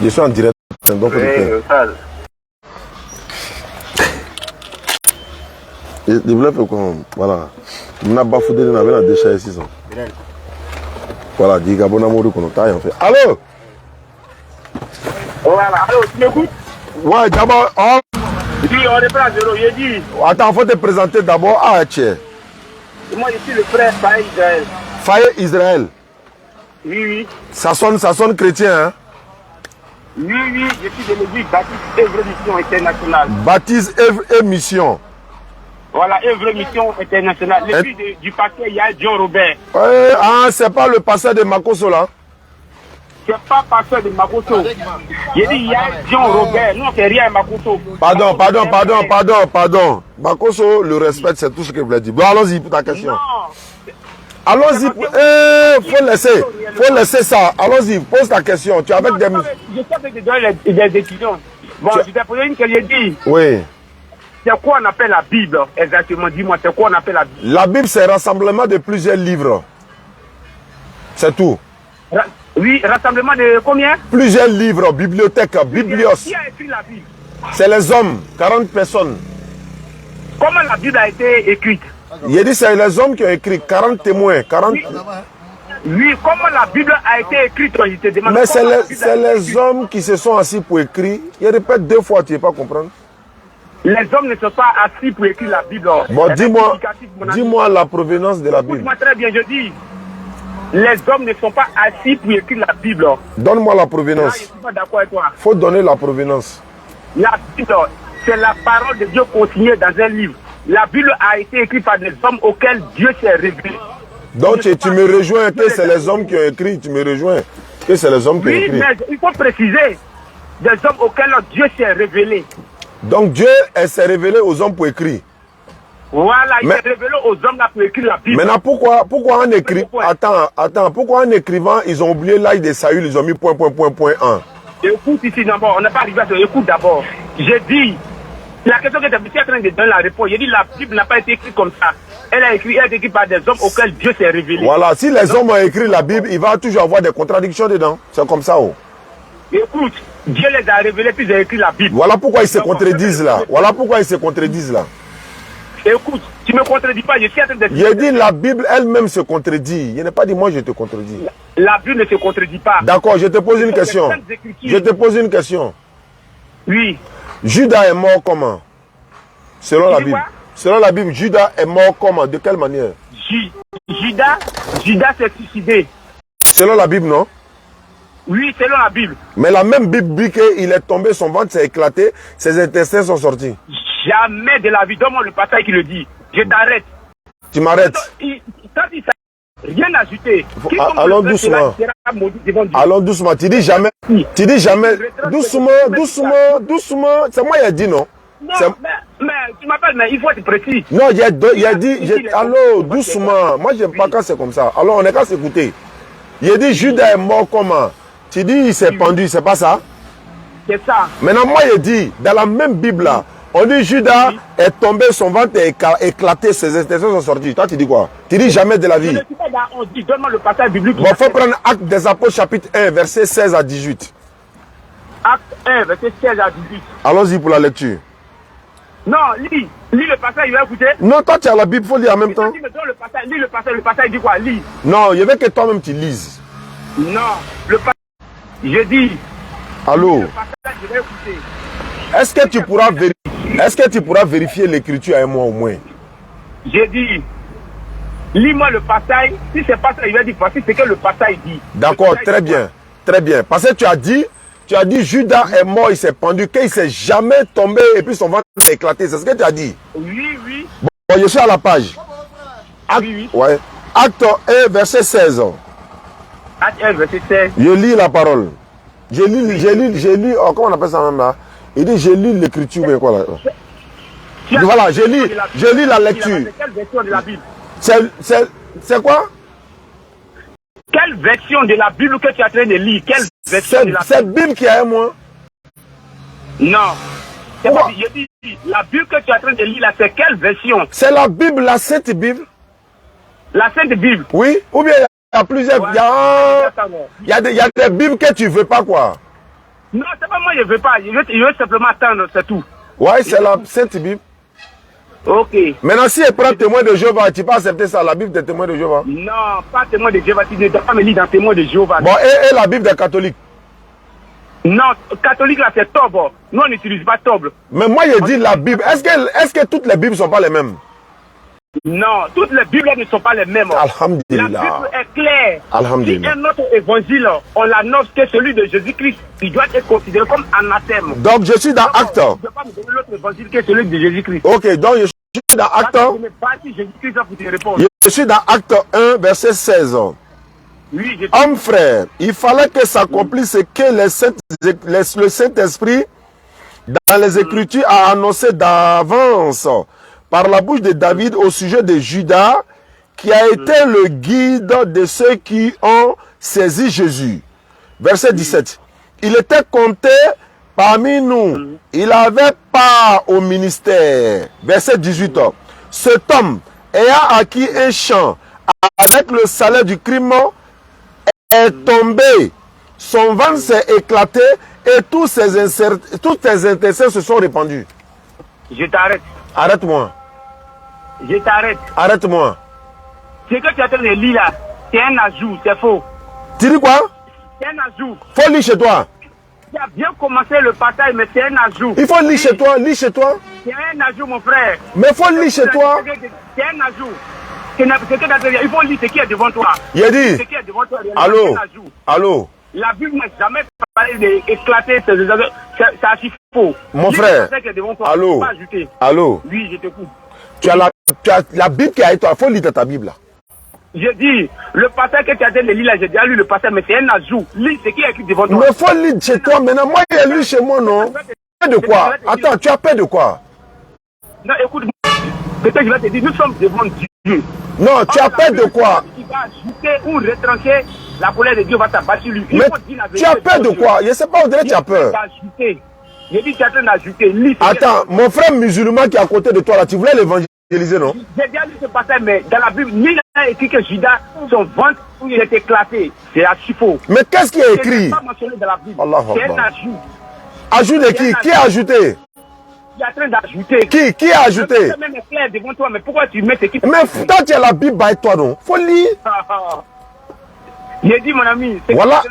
Je suis en direct. Donc, il voulait faire quoi? Voilà. On a bafoué, on avait la déchet 600. Voilà, dit Gabon Amourou qu'on a en fait. Allô? Voilà, allô, tu m'écoutes? Ouais, d'abord. Oh. Oui, on est prêt à zéro, j'ai dit. Attends, faut te présenter d'abord. Ah, tiens. Moi, je suis le frère Faye Israël. Faye Israël. Oui, oui. Ça sonne chrétien, hein? Oui, oui, je suis de l'église Baptiste Œuvre Mission Internationale. Baptiste Œuvre et Mission. Voilà, Œuvre Mission Internationale. L'église du pasteur Yael John Robert. Ah, c'est pas le pasteur de Makoso là? C'est pas pasteur de Makoso. J'ai dit Yael John Robert. Non, c'est rien Makoso. Pardon. Makoso, le respect, c'est tout ce que vous voulez dire. Bon, allons-y pour ta question. Non. Allons-y. Faut laisser ça. Allons-y, pose ta question. Tu es avec des... Je sais avec des étudiants. Bon, je t'ai posé une question, j'ai dit. Oui. C'est quoi on appelle la Bible? Exactement, dis-moi, c'est quoi on appelle la Bible? La Bible, c'est un rassemblement de plusieurs livres. C'est tout. Oui, rassemblement de combien? Plusieurs livres, bibliothèque, biblios. Qui a écrit la Bible? C'est les hommes, 40 personnes. Comment la Bible a été écrite? Il dit c'est les hommes qui ont écrit, 40 témoins, 40... Oui, comment la Bible a été écrite? Je te demande. Mais c'est les hommes qui se sont assis pour écrire. Il répète 2 fois, tu ne vas pas comprendre. Les hommes ne sont pas assis pour écrire la Bible. Bon, dis-moi la provenance de la Bible. Écoute-moi très bien, je dis. Les hommes ne sont pas assis pour écrire la Bible. Donne-moi la provenance. Je ne suis pas d'accord avec toi. Il faut donner la provenance. La Bible, c'est la parole de Dieu consignée dans un livre. La Bible a été écrite par des hommes auxquels Dieu s'est révélé. Donc tu me rejoins que c'est les hommes qui ont écrit. Tu me rejoins que c'est les hommes qui ont écrit. Oui, mais il faut préciser. Des hommes auxquels Dieu s'est révélé. Donc Dieu s'est révélé aux hommes pour écrire. Voilà, il s'est révélé aux hommes là pour écrire la Bible. Maintenant, pourquoi en écrivant... Attends, pourquoi en écrivant, ils ont oublié l'âge de Saül, ils ont mis point 1. Écoute ici d'abord, on n'est pas arrivé à ça. Écoute d'abord. J'ai dit, la question que tu es en train de donner la réponse, j'ai dit la Bible n'a pas été écrite comme ça. Elle a été écrite par des hommes auxquels Dieu s'est révélé. Voilà, si les hommes ont écrit la Bible, il va toujours avoir des contradictions dedans. C'est comme ça. Oh. Écoute, Dieu les a révélés puis ils ont écrit la Bible. Voilà pourquoi ils se contredisent là. Écoute, tu ne me contredis pas, je suis en train de... J'ai dit la Bible elle-même se contredit. Je n'ai pas dit moi je te contredis. La Bible ne se contredit pas. D'accord, je te pose une question. Oui. Judas est mort comment? Selon la Bible. Selon la Bible, Judas est mort comment? De quelle manière? Judas s'est suicidé. Selon la Bible, non? Oui, selon la Bible. Mais la même Bible dit qu'il est tombé, son ventre s'est éclaté, ses intestins sont sortis. Jamais de la vie. Donne-moi le passage qui le dit. Je t'arrête. Tu m'arrêtes. Rien à ajouter. Allons doucement. Allons doucement. Tu dis jamais. Doucement. C'est moi qui ai dit non. Non, mais tu m'appelles, mais il faut être précis. Non, il a dit. Allô, doucement. Moi, j'aime pas quand c'est comme ça. Alors, on est qu'à s'écouter. Il a dit Judas est mort comment? Tu dis il s'est pendu, c'est pas ça? C'est ça. Maintenant, moi, il dit, dans la même Bible là, on dit Judas est tombé, son ventre est éclaté, ses intestins sont sortis. Toi, tu dis quoi? Tu dis jamais de la vie. On dit, donne-moi le passage biblique. Bon, il faut prendre Actes des Apôtres, chapitre 1, verset 16 à 18. Acte 1, verset 16 à 18. Allons-y pour la lecture. Non, lis le passage, il va écouter. Non, toi, tu as la Bible, il faut lire en même temps. Lis le passage, dit quoi? Lis. Non, je veux que toi-même tu lises. Non, le passage, je dis. Allô? Le passage, je vais écouter. Est-ce que tu pourras vérifier l'écriture à moi au moins? J'ai dit, lis-moi le passage. Si c'est pas ça, il va dire voici ce que le passage dit. D'accord, très bien. Parce que tu as dit Judas est mort, il s'est pendu, qu'il ne s'est jamais tombé et puis son ventre s'est éclaté. C'est ce que tu as dit? Oui. Bon, je suis à la page. Oui. Ouais. Acte 1, verset 16. Acte 1, verset 16. Je lis la parole. J'ai lu, oh, comment on appelle ça même là? Il dit, j'ai lu l'écriture, mais quoi là? Voilà, j'ai lu la lecture. Quelle version de la Bible? C'est quoi? Quelle version de la Bible que tu es en train de lire? Quelle version de la Bible? C'est Bible qui est moi. Non. C'est pas, je dis, la Bible que tu es en train de lire là, c'est quelle version? C'est la Bible, la Sainte Bible. La Sainte Bible. Oui, ou bien a plusieurs. Ouais. Il y a des Bibles que tu veux pas, quoi. Non, c'est pas moi, je veux pas. Je veux simplement attendre, c'est tout. Ouais, c'est la Sainte Bible. Ok. Maintenant, si elle prend témoin de Jéhovah, tu peux accepter ça, la Bible des témoins de Jéhovah? Non, pas témoin de Jéhovah. Tu ne dois pas me lire dans témoin de Jéhovah. Bon, et la Bible des catholiques? Non, catholique là, c'est Tobre. Nous, on n'utilise pas Tobre. Mais moi, je dis la Bible. Est-ce que toutes les Bibles ne sont pas les mêmes? Non, toutes les Bibles ne sont pas les mêmes. Alhamdulillah. La Bible est claire. Alhamdulillah. Si un autre évangile, on l'annonce que celui de Jésus-Christ, il doit être considéré comme anathème. Donc, je suis dans Acte. Je ne peux pas me donner l'autre évangile que celui de Jésus-Christ. Ok, donc je suis dans Acte. Je ne sais pas si Jésus-Christ va vous te répondre. Je suis dans Acte 1, verset 16. Oui, je Homme frère, il fallait que s'accomplisse ce que le Saint-Esprit, dans les Écritures, a annoncé d'avance par la bouche de David au sujet de Judas, qui a été le guide de ceux qui ont saisi Jésus. Verset 17. Il était compté parmi nous. Il avait part au ministère. Verset 18. Cet homme, ayant acquis un champ avec le salaire du crime, est tombé. Son ventre s'est éclaté et tous ses intestins se sont répandus. Je t'arrête. Arrête-moi. Je t'arrête. Arrête-moi. Ce que tu es en train de lire là, c'est un ajout, c'est faux. Tu dis quoi? C'est un ajout. Faut lire chez toi. Tu as bien commencé le partage, mais c'est un ajout. Il faut lire chez toi, lis chez toi. C'est un ajout, mon frère. Mais faut lire chez toi. C'est un ajout. Il faut lire ce qui est devant toi. Il a dit. Ce qui est devant toi, Allô? c'est un ajout. Allô? La Bible n'a jamais parlé d'éclater. C'est archi faux. Mon frère. Allô? Pas ajouter. Allô? Oui, je t'écoute. Tu as la Bible qui est avec toi. Il faut lire dans ta Bible là. Je dis, le passage que tu as dit de lire là, j'ai déjà lu le passage, mais c'est un ajout. Lis ce qui est écrit devant toi. Mais il faut lire chez toi maintenant. Moi, j'ai lu chez moi, non? Tu as peur de quoi? Attends, tu as peur de quoi? Non, écoute, peut-être je vais te dire, nous sommes devant Dieu. Non, tu as peur de quoi? Qui va ajouter ou retrancher, la colère de Dieu va t'abattre sur lui. Mais tu as peur de quoi? Je ne sais pas, on dirait que tu as peur. J'ai dit, tu es en train d'ajouter. Attends, mon frère musulman qui est à côté de toi là, tu voulais l'évangéliser, non? J'ai bien lu ce passage, mais dans la Bible, il a écrit que Judas, son ventre, il était éclaté. C'est archi faux. Mais qu'est-ce qui est écrit? C'est pas mentionné dans la Bible. C'est un ajout. Ajout de qui? Qui a ajouté? Tu es en train d'ajouter. Qui a ajouté? C'est même clair devant toi, mais pourquoi tu mets ce qui... Mais toi, tu as la Bible avec toi, non? Faut lire. J'ai dit, mon ami, voilà.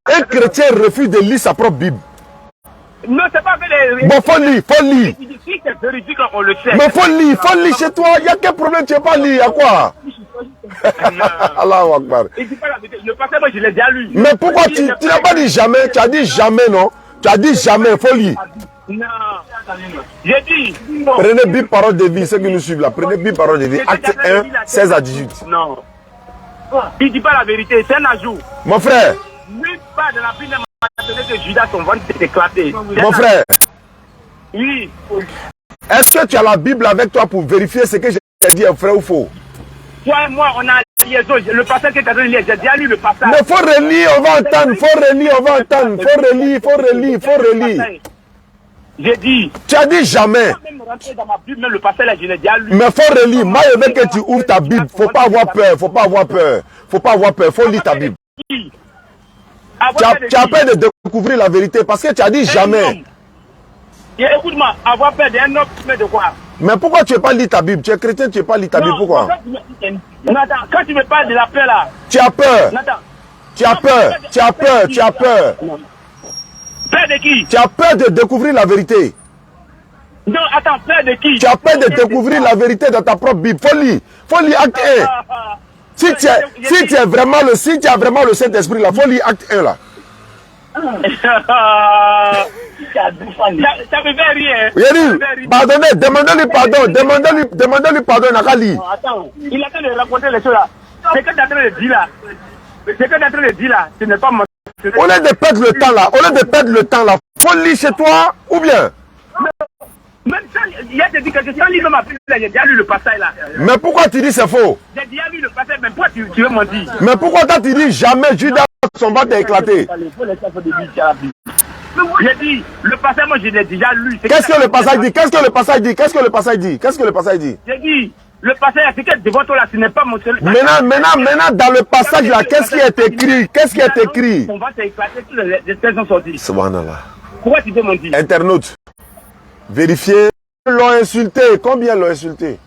Un chrétien refuse de lire sa propre Bible. Non, c'est pas fait. Bon, faut lire, faut lire. Si c'est véridique, on le sait. Mais faut lire chez toi. Il y a quel problème, tu n'as pas lire, à quoi? Allahu Akbar. Le passage, moi, je l'ai déjà lu. Mais pourquoi tu n'as pas dit jamais? Tu as dit jamais, non? Tu as dit jamais, faut lire. Non. J'ai dit. Prenez Bible parole de vie, ceux qui nous suivent là. Prenez Bible parole de vie. Acte 1, 16 à 18. Non. Il ne dit pas la vérité, c'est un ajout. Mon frère. Nulle part de la Bible n'a mentionné que Judas, son ventre s'est éclaté. Mon frère. Oui. Est-ce que tu as la Bible avec toi pour vérifier ce que j'ai dit est vrai ou faux? Toi et moi, on a liaison. Le passage que tu as donné, j'ai déjà lu le passage. Mais faut relire, on va entendre. Faut relire, on va entendre. Faut relire. J'ai dit. Tu as dit jamais. Même rentrer dans ma Bible, même le passage là, je l'ai déjà lu. Mais faut relire. Moi, je veux que tu ouvres ta Bible. Faut pas avoir peur. Faut pas avoir peur. Faut lire ta Bible. Tu as peur de découvrir la vérité parce que tu as dit jamais. Écoute-moi, avoir peur d'un homme, mais de quoi? Mais pourquoi tu n'as pas lu ta Bible? Tu es chrétien, tu n'as pas lu ta Bible. Pourquoi? Nathan, quand tu me parles de la peur là. Tu as peur. Nathan. Tu as peur. Peur de qui? Tu as peur de découvrir la vérité. Non, attends, peur de qui? Tu as peur de découvrir la vérité dans ta propre Bible. Faut lire acte 1. Si tu as vraiment le Saint-Esprit là, faut lire acte 1 là. Ça me fait rien. Pardonnez, demandez-lui pardon, Nakali. Attends, il est en train de raconter les choses là. Ce que tu es en train de dire là, ce n'est pas mon... Au lieu de perdre le temps là, faut lire chez toi ou bien? Même ça, il y a dit que sans lire ma Bible, j'ai déjà lu le passage là. Mais pourquoi tu dis c'est faux? J'ai déjà lu le passage, mais pourquoi tu veux mentir? Mais pourquoi toi tu dis jamais Judas son ventre est éclaté? J'ai dit, le passage, moi je l'ai déjà lu. Qu'est-ce que le passage dit? J'ai dit, Le passage, c'est que devant toi là, ce n'est pas mon seul. Maintenant, dans le passage là, qu'est-ce qui est écrit? Qu'est-ce qui est écrit? On va t'éclater, tous les textes sont sortis. Subhanallah. Pourquoi tu demandes? Internaute, vérifiez. L'ont insulté. Combien l'ont insulté?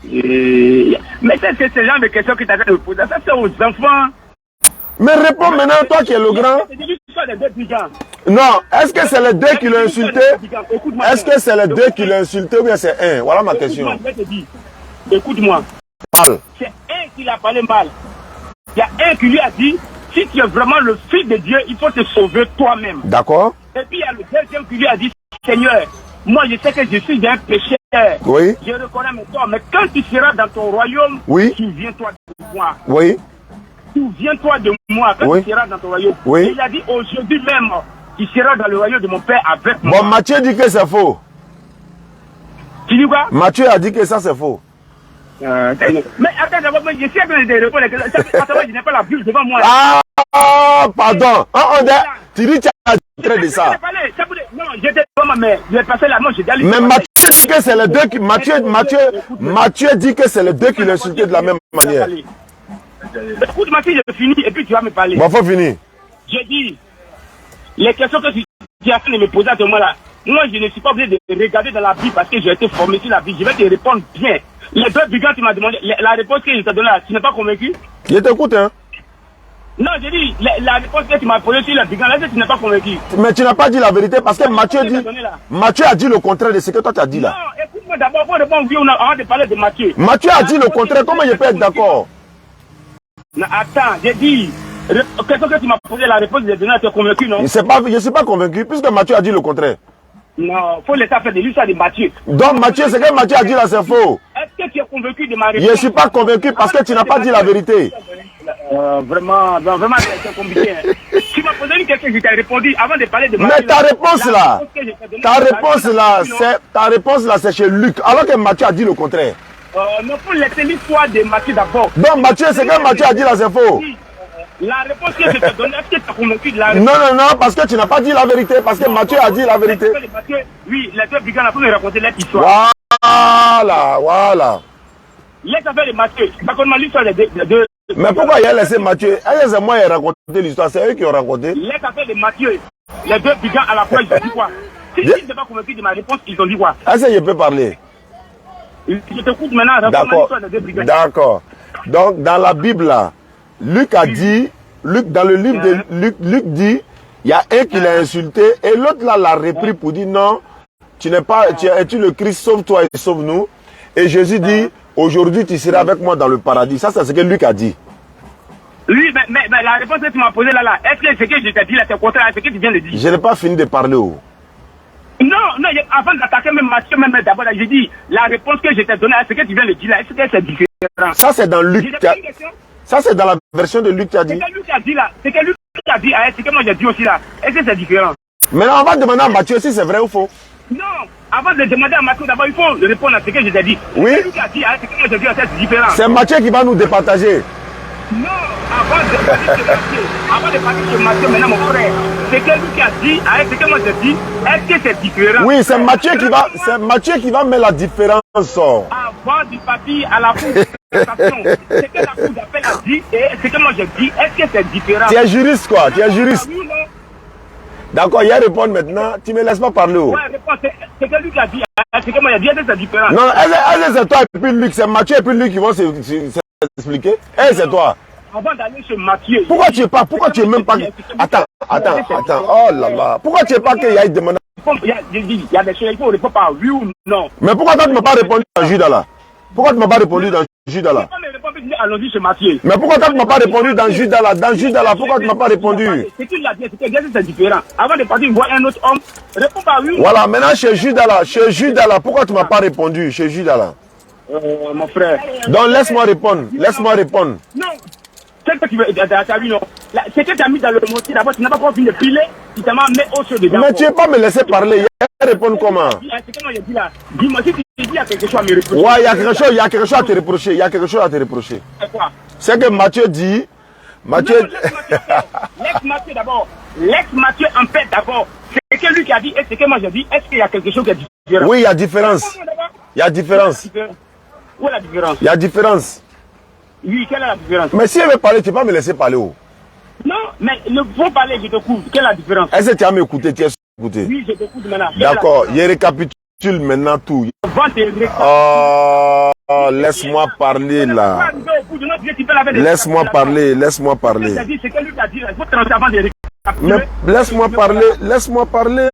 Mais c'est ce genre de questions que tu as de poser. Ça, c'est aux enfants. Mais réponds maintenant, toi qui es le grand. Non, est-ce que c'est les deux qui l'ont insulté? Est-ce que c'est les deux qui l'ont insulté ou bien c'est un? Voilà ma question. Écoute-moi. Parle. C'est un qui l'a parlé mal. Il y a un qui lui a dit, si tu es vraiment le fils de Dieu, il faut te sauver toi-même. D'accord. Et puis il y a le deuxième qui lui a dit, Seigneur, moi je sais que je suis un pécheur. Oui. Je reconnais mes torts, mais quand tu seras dans ton royaume, oui. souviens-toi de moi. Oui. Souviens-toi de moi quand oui. tu seras dans ton royaume. Oui. Et il a dit aujourd'hui même, tu seras dans le royaume de mon Père avec moi. Bon, Matthieu dit que c'est faux. Tu dis quoi? Matthieu a dit que ça c'est faux. Mais attends, d'abord, je suis en train de répondre. Je n'ai pas la Bible devant moi. Ah, pardon. Tu dis que tu as traité de ça. Non, j'étais devant ma mère. Je passé la main, j'ai dit. Mais Matthieu dit que c'est les deux qui. Matthieu dit que c'est les deux qui l'ont insulté de la même manière. Écoute-moi si je finis et puis tu vas me parler. Bon, faut finir. J'ai dit, les questions que tu as fait de me poser à ce moment-là, moi je ne suis pas obligé de regarder dans la Bible parce que j'ai été formé sur la Bible. Je vais te répondre bien. Les deux brigands, tu m'as demandé, la réponse que je t'ai donnée là, tu n'es pas convaincu? Je t'écoute, hein. Non, j'ai dit, la réponse que tu m'as posée sur les brigands, là, tu n'es pas convaincu. Mais tu n'as pas dit la vérité parce que Matthieu a dit le contraire de ce que toi tu as dit là. Non, écoute-moi d'abord, pour répondre oui ou non, avant de parler de Matthieu. Matthieu a dit le contraire, comment je peux être d'accord? Non, attends, j'ai dit, question que tu m'as posé, la réponse de donner, tu es convaincu, non? Je ne suis pas convaincu puisque Matthieu a dit le contraire. Non, il faut laisser faire de l'histoire de Matthieu. Donc Matthieu, ce que Matthieu a dit là, c'est faux. Est-ce que tu es convaincu de ma réponse? Je ne suis pas convaincu parce que tu n'as pas dit la vérité. Vraiment, c'est compliqué. Hein. Tu m'as posé une question, je t'ai répondu avant de parler de Matthieu. Mais ta réponse là, c'est chez Luc, alors que Matthieu a dit le contraire. Non, faut laisser l'histoire de Matthieu d'abord. Donc Matthieu, ce que Matthieu a dit là, c'est faux. La réponse que je t'ai donnée, est-ce que tu as convaincu de la réponse? Non, parce que tu n'as pas dit la vérité, parce que Matthieu a dit la vérité. Oui, les deux brigands, il faut me raconter leur histoire. Voilà. Laisse affaire de Matthieu. Raconte-moi l'histoire des deux. Mais pourquoi il a laissé Matthieu? C'est moi qui ai raconté l'histoire, c'est eux qui ont raconté. Laisse affaire de Matthieu. Les deux brigands à la fois, ils ont dit quoi? Si tu n'es pas convaincu de ma réponse, ils ont dit quoi? Est-ce que je peux parler? Je t'écoute maintenant, raconte-moi l'histoire des deux brigands. D'accord. Donc, dans la Bible, là, Luc a dit, dans le livre de Luc dit, il y a un qui l'a insulté et l'autre là l'a repris pour dire non, tu n'es pas, es-tu le Christ, sauve-toi et sauve-nous. Et Jésus dit, aujourd'hui tu seras avec moi dans le paradis. Ça, c'est ce que Luc a dit. Oui, mais la réponse que tu m'as posée là, est-ce que ce que je t'ai dit là, c'est contraire à ce que tu viens de dire? Je n'ai pas fini de parler. Non, avant d'attaquer même Matthieu, même d'abord, j'ai dit, la réponse que je t'ai donnée à ce que tu viens de dire là, est-ce que c'est différent? Ça, c'est dans Luc. Ça, c'est dans la version de Luc qui a dit. C'est que Luc a dit là. C'est que Luc a dit, c'est que moi j'ai dit aussi là. Est-ce que c'est différent? Maintenant, on va demander à Matthieu si c'est vrai ou faux. Non, avant de demander à Matthieu, d'abord, il faut répondre à ce que je t'ai dit. Oui. C'est Luc a dit, c'est que moi j'ai dit, c'est différent. C'est Matthieu qui va nous départager. Non, avant de parler sur Matthieu, maintenant mon frère, c'est que Luc a dit, c'est que moi j'ai dit, est-ce que c'est différent? Oui, c'est Matthieu qui va mettre la différence. Avant du parti à la cour d'appel, c'est que la cour d'appel a dit et c'est que moi j'ai dit, est-ce que c'est différent? Tu es juriste quoi, tu es juriste. D'accord, il y a répondre maintenant, tu ne me laisses pas parler. Ouais, c'est que Luc a dit, c'est que moi j'ai dit, est-ce que c'est différent? Non, c'est toi et puis Luc, c'est Matthieu et puis Luc qui vont s'expliquer. C'est toi. Avant d'aller chez Matthieu. Pourquoi tu es même pas. Attends. Oh là là. Pourquoi tu es pas qu'il y a une demande? Il y a des choses, il faut répondre par oui ou non. Mais pourquoi toi tu ne m'as pas répondu dans Judas là? Pourquoi tu ne m'as pas répondu dans Judas là? Allons-y chez Matthieu. Mais pourquoi toi tu ne m'as pas répondu dans Judas là? Dans Judas là, pourquoi tu ne m'as pas répondu? C'est qu'il a dit, c'est différent. Avant de partir voir un autre homme, réponds par oui ou non. Voilà, maintenant chez Judas là, pourquoi tu ne m'as pas répondu chez Judas là? Mon frère. Donc laisse-moi répondre. Non. C'est que tu veux, non. C'est que tu as mis dans le motif d'abord, tu n'as pas encore fini de piler, tu t'as mis au chaud dedans. Mais tu ne veux pas me laisser parler, il y a répondre comment? C'est que moi j'ai dit là, dis-moi si tu dis, il y a quelque chose à me reprocher. Ouais, il y a quelque chose à te reprocher, C'est quoi? C'est que Matthieu dit, Laisse Matthieu d'abord. Laisse Matthieu en paix d'abord. C'est que lui qui a dit, et c'est que moi j'ai dit, est-ce qu'il y a quelque chose qui est différent? Oui, il y a différence. Où est la différence? Il y a différence. Oui, quelle est la différence? Mais si elle veut parler, tu ne peux pas me laisser parler. Oh. Non, mais il faut parler, je t'écoute. Quelle est la différence? Est-ce que tu as m'écouté? Tu as écouté? Oui, je t'écoute maintenant. D'accord, je récapitule maintenant tout. Oh, laisse-moi parler là. Laisse-moi parler, laisse-moi parler. Mais laisse-moi parler, laisse-moi parler.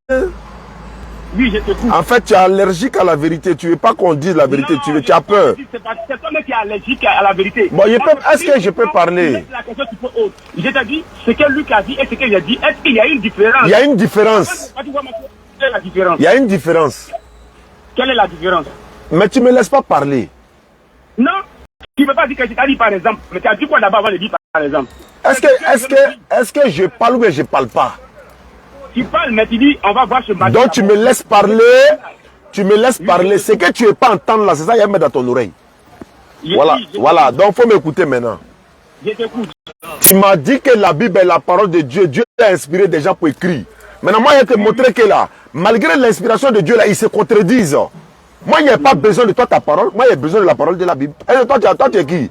Oui, je t'écoute. En fait, tu es allergique à la vérité. Tu ne veux pas qu'on dise la vérité. Non, tu as peur. C'est toi-même qui est allergique à la vérité. Bon, est-ce que je peux parler? Je t'ai dit ce que Luc a dit et ce que j'ai dit. Est-ce qu'il y a une différence? Il y a une différence. Quelle est la différence? Il y a une différence. Quelle est la différence? Mais tu ne me laisses pas parler. Non, tu ne peux pas dire que je t'ai dit par exemple. Mais tu as dit quoi d'abord avant de dire par exemple? Est-ce que je parle ou bien je ne parle pas? Tu parles, mais tu dis on va voir ce matin. Donc tu me laisses parler. Tu me laisses parler. Ce que tu ne veux pas entendre là, c'est ça, il y a mettre dans ton oreille. Voilà, voilà. Donc il faut m'écouter maintenant. Je t'écoute. Tu m'as dit que la Bible est la parole de Dieu. Dieu a inspiré des gens pour écrire. Maintenant, moi, je vais te montrer que là, malgré l'inspiration de Dieu, là, ils se contredisent. Moi, il n'y a pas besoin de toi, ta parole. Moi, il y a besoin de la parole de la Bible. Et toi, tu es qui?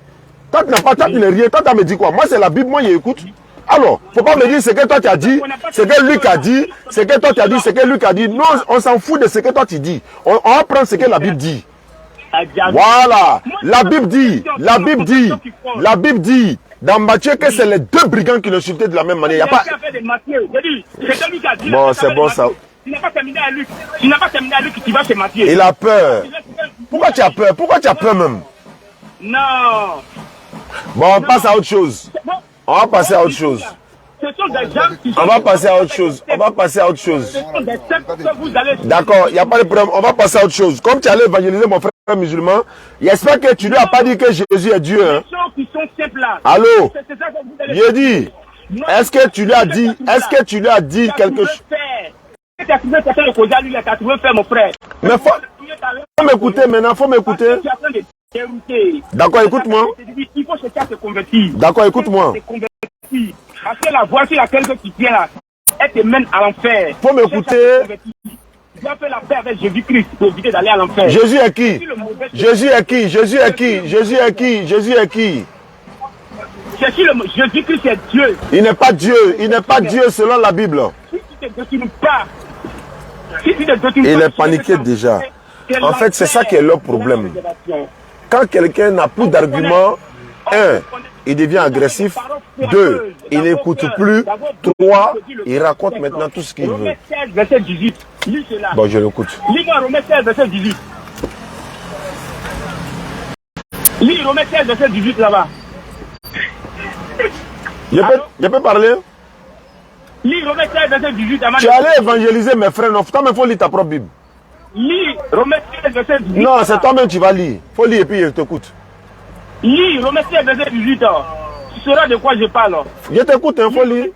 Toi, tu n'as pas, toi, tu n'es rien. Toi, tu me dit quoi? Moi, c'est la Bible, moi, j'écoute. Alors, faut pas me dire ce que toi, tu as dit, ce que Luc a dit, ce que toi, tu as dit, ce que Luc a dit. Non, on s'en fout de ce que toi, tu dis. On va prendre ce que la Bible dit. Voilà. La Bible dit, la Bible dit, dans Matthieu, que c'est les deux brigands qui l'ont insulté de la même manière. Il n'y a pas... Bon, c'est bon ça. Tu n'as pas terminé à Luc. Tu n'as pas terminé à Luc, tu vas chez Matthieu. Il a peur. Pourquoi tu as peur? Pourquoi tu as peur même? Non. Bon, on passe à autre chose. On va passer à autre chose. Ce sont des gens qui On va passer à autre chose. On va passer à autre chose. Ce sont des sectes que vous allez... D'accord, il n'y a pas de problème. On va passer à autre chose. Comme tu allais évangéliser mon frère musulman, j'espère que tu lui as pas dit que Jésus est Dieu. Hein? Les gens qui sont simples là. Allô? C'est ça que vous allez... J'ai dit, est-ce que tu lui as dit, quelque chose? Tu as trouvé quelqu'un de Koja, lui, tu as trouvé faire mon frère. Mais faut m'écouter maintenant, faut m'écouter. Tu es en train de dérouter. D'accord, écoute-moi. Il faut chercher à se convertir. D'accord, écoute-moi. Parce que la voie sur laquelle tu tiens là, elle te mène à l'enfer. Faut m'écouter. Tu dois faire la paix avec Jésus-Christ pour éviter d'aller à l'enfer. Jésus est qui? Jésus est qui? Jésus est qui? Jésus est qui? Jésus est qui? Jésus-Christ est Dieu. Il n'est pas Dieu. Il n'est pas Dieu selon la Bible. Si tu ne te détournes pas, il est paniqué déjà. En fait, c'est ça qui est leur problème. Quand quelqu'un n'a plus d'argument, 1, il devient agressif. 2, il n'écoute plus. 3, il raconte maintenant tout ce qu'il veut. Verset 18. Lis cela. Bon, je l'écoute. Lis-moi Romains 16, verset 18. Lis Romains 16, verset 18 là-bas. Je peux parler? Lis Romains 16, verset 18. Tu allais évangéliser mes frères, non? Toi-même, il faut lire ta propre Bible. Lis Romains 16, verset 18. Non, c'est toi-même qui vas lire. Il faut lire et puis je t'écoute. Lis Romains 16, verset 18. Tu sauras de quoi je parle. Je t'écoute, il faut lire.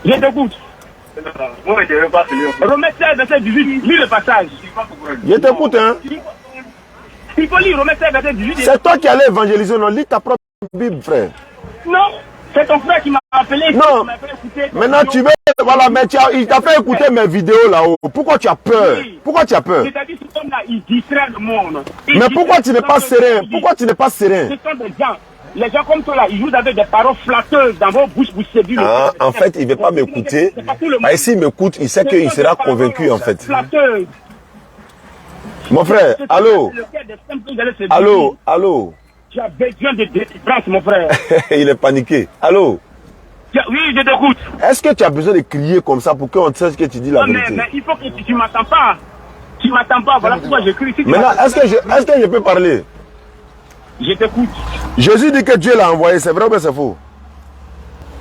Je t'écoute. Romains 16, verset 18. Lis le passage. Je t'écoute, hein. Il faut lire Romains 16, verset 18. C'est toi qui allais évangéliser, non? Lis ta propre Bible, frère. Non, c'est ton frère qui m'a appelé. Non, maintenant tu veux, voilà, mais il t'a fait écouter mes vidéos là-haut. Pourquoi tu as peur? Pourquoi tu as peur? C'est-à-dire que cet homme-là, il distrait le monde. Mais pourquoi tu n'es pas serein? Pourquoi tu n'es pas serein? Ce sont des gens, les gens comme toi là, ils jouent avec des paroles flatteuses dans vos bouches pour séduire. Ah, en fait, il ne veut pas m'écouter. Et s'il m'écoute, il sait qu'il sera convaincu en fait. Mon frère, allô? Allô, allô? Tu as besoin de délivrance, mon frère. Il est paniqué. Allô? Oui, je t'écoute. Est-ce que tu as besoin de crier comme ça pour qu'on sache que tu dis la vérité? Mais il faut que tu ne m'attends pas. Tu ne m'attends pas, voilà pourquoi je crie. Maintenant, est-ce que je peux parler? Je t'écoute. Jésus dit que Dieu l'a envoyé, c'est vrai ou c'est faux?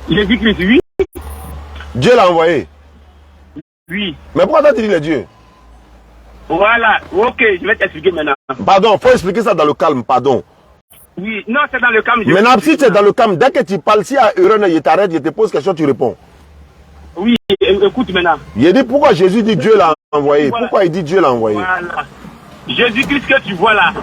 Jésus-Christ, oui. Dieu l'a envoyé? Oui. Mais pourquoi toi tu dis le Dieu? Voilà, ok, je vais t'expliquer maintenant. Pardon, il faut expliquer ça dans le calme, pardon. Oui, non, c'est dans le calme. Maintenant, si tu es dans le calme, dès que tu parles, si à Euron, il t'arrête, il te pose question, tu réponds. Oui, écoute maintenant. Il dit pourquoi Jésus dit Dieu l'a envoyé. Voilà. Pourquoi il dit Dieu l'a envoyé? Voilà. Jésus-Christ que tu vois là,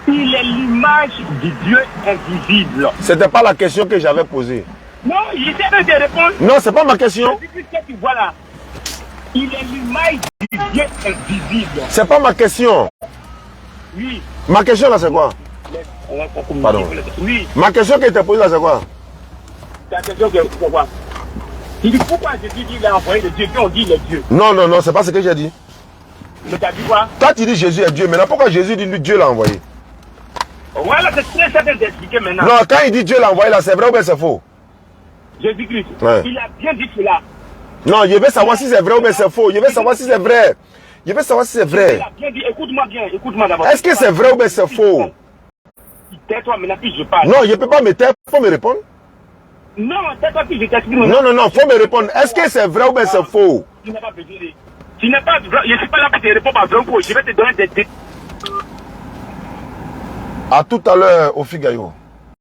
il est l'image du Dieu invisible. C'était pas la question que j'avais posée. Non, il essaie de te répondre. Non, c'est pas ma question. Jésus-Christ que tu vois là, il est l'image du Dieu invisible. C'est pas ma question. Oui. Ma question là, c'est quoi? Pardon. Oui. Ma question qui était posée là, c'est quoi? Ta question, c'est quoi? Tu dis pourquoi Jésus dit qu'il a envoyé le Dieu, puis on dit il est Dieu. Non, non, non, c'est pas ce que j'ai dit. Mais t'as dit quoi? Toi, tu dis Jésus est Dieu. Maintenant, pourquoi Jésus dit lui, Dieu l'a envoyé? Voilà, c'est très simple d'expliquer maintenant. Non, quand il dit Dieu l'a envoyé là, c'est vrai ou bien c'est faux? Jésus-Christ, Ouais. il a bien dit cela. Non, je veux savoir si c'est vrai ou bien c'est faux. Je veux savoir si c'est vrai. Je veux savoir si c'est vrai. Il a bien dit, écoute-moi bien, écoute-moi d'abord. Est-ce que c'est vrai ou bien c'est faux? Tais-toi maintenant, puis je parle. Non, je ne peux pas me taire. Il faut me répondre. Non, tais-toi, puis je t'explique. Non, non, non, il faut me répondre. Est-ce que c'est vrai ou bien c'est faux? Tu n'as pas besoin de... Tu n'es pas... Je ne suis pas là pour te répondre à 20 fois. Je vais te donner des... À tout à l'heure, au Figayo.